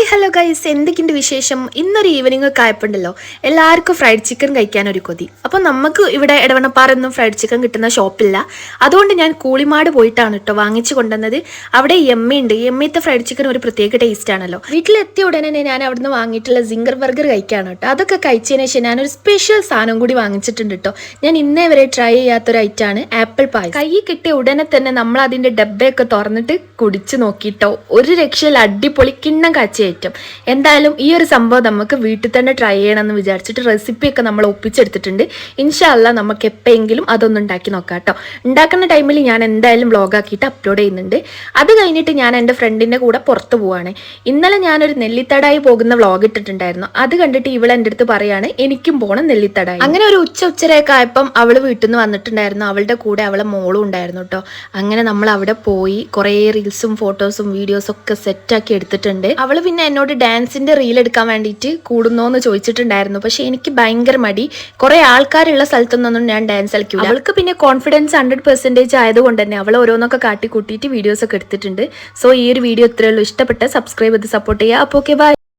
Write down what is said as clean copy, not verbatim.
Hello guys, എന്തൊക്കെയുണ്ട് വിശേഷം? ഇന്നൊരു ഈവനിങ് ഒക്കെ ആയപ്പോണ്ടല്ലോ എല്ലാവർക്കും ഫ്രൈഡ് ചിക്കൻ കഴിക്കാനൊരു കൊതി. അപ്പോൾ നമുക്ക് ഇവിടെ എടവണ്ണപ്പാറൊന്നും ഫ്രൈഡ് ചിക്കൻ കിട്ടുന്ന ഷോപ്പില്ല. അതുകൊണ്ട് ഞാൻ കൂളിമാട് പോയിട്ടാണ് കേട്ടോ വാങ്ങിച്ചു കൊണ്ടുവന്നത്. അവിടെ എമ്മയുണ്ട്. എമ്മയത്തെ ഫ്രൈഡ് ചിക്കൻ ഒരു പ്രത്യേക ടേസ്റ്റ് ആണല്ലോ. വീട്ടിലെത്തിയ ഉടനെ തന്നെ ഞാൻ അവിടുന്ന് വാങ്ങിയിട്ടുള്ള സിംഗർ ബർഗർ കഴിക്കാണ് കേട്ടോ. അതൊക്കെ കഴിച്ചതിന് ശേഷം ഞാനൊരു സ്പെഷ്യൽ സാധനം കൂടി വാങ്ങിച്ചിട്ടുണ്ട് കേട്ടോ. ഞാൻ ഇന്നേ വരെ ട്രൈ ചെയ്യാത്തൊരു ഐറ്റാണ് ആപ്പിൾ പായ്. കൈ കിട്ടിയ ഉടനെ തന്നെ നമ്മൾ അതിൻ്റെ ഡബ്ബയൊക്കെ തുറന്നിട്ട് കുടിച്ച് നോക്കിയിട്ടോ. ഒരു രക്ഷയിൽ അടിപൊളി കിണ്ണം കാച്ചി ഐറ്റം. എന്തായാലും ഈ ഒരു സംഭവം നമുക്ക് വീട്ടിൽ തന്നെ ട്രൈ ചെയ്യണമെന്ന് വിചാരിച്ചിട്ട് റെസിപ്പിയൊക്കെ നമ്മൾ ഒപ്പിച്ചെടുത്തിട്ടുണ്ട്. ഇൻഷാ അല്ലാ നമുക്ക് എപ്പോഴെങ്കിലും അതൊന്നും ഉണ്ടാക്കി നോക്കാം കേട്ടോ. ഉണ്ടാക്കുന്ന ടൈമിൽ ഞാൻ എന്തായാലും വ്ളോഗാക്കിയിട്ട് അപ്ലോഡ് ചെയ്യുന്നുണ്ട്. അത് കഴിഞ്ഞിട്ട് ഞാൻ എൻ്റെ ഫ്രണ്ടിൻ്റെ കൂടെ പുറത്ത് പോവാണ്. ഇന്നലെ ഞാനൊരു നെല്ലിത്തടായി പോകുന്ന വ്ളോഗ് ഇട്ടിട്ടുണ്ടായിരുന്നു. അത് കണ്ടിട്ട് ഇവൾ എൻ്റെ അടുത്ത് പറയാണ് എനിക്കും പോകണം നെല്ലിത്തടായി. അങ്ങനെ ഒരു ഉച്ചയൊക്കെ ആയപ്പം അവൾ വീട്ടിൽ നിന്ന് വന്നിട്ടുണ്ടായിരുന്നു. അവളുടെ കൂടെ അവളെ മോളും ഉണ്ടായിരുന്നു കേട്ടോ. അങ്ങനെ നമ്മൾ അവിടെ പോയി കുറേ റീൽസും ഫോട്ടോസും വീഡിയോസും ഒക്കെ സെറ്റാക്കി എടുത്തിട്ടുണ്ട്. അവൾ പിന്നെ എന്നോട് ഡാൻസിന്റെ റീൽ എടുക്കാൻ വേണ്ടിയിട്ട് കൂടുന്നോന്ന് ചോദിച്ചിട്ടുണ്ടായിരുന്നു. പക്ഷെ എനിക്ക് ഭയങ്കര മടി. കുറെ ആൾക്കാരുള്ള സ്ഥലത്തൊന്നും ഞാൻ ഡാൻസ് കളിക്കില്ല. അവൾക്ക് പിന്നെ കോൺഫിഡൻസ് 100% ആയതുകൊണ്ട് തന്നെ അവൾ ഓരോന്നൊക്കെ കാട്ടി കൂട്ടിയിട്ട് വീഡിയോസ് ഒക്കെ എടുത്തിട്ടുണ്ട്. സോ ഈ ഒരു വീഡിയോ ഇത്രയേ ഉള്ളൂ. ഇഷ്ടപ്പെട്ട സബ്സ്ക്രൈബ് ചെയ്ത് സപ്പോർട്ട് ചെയ്യുക. അപ്പോൾ ഓക്കെ, ബൈ.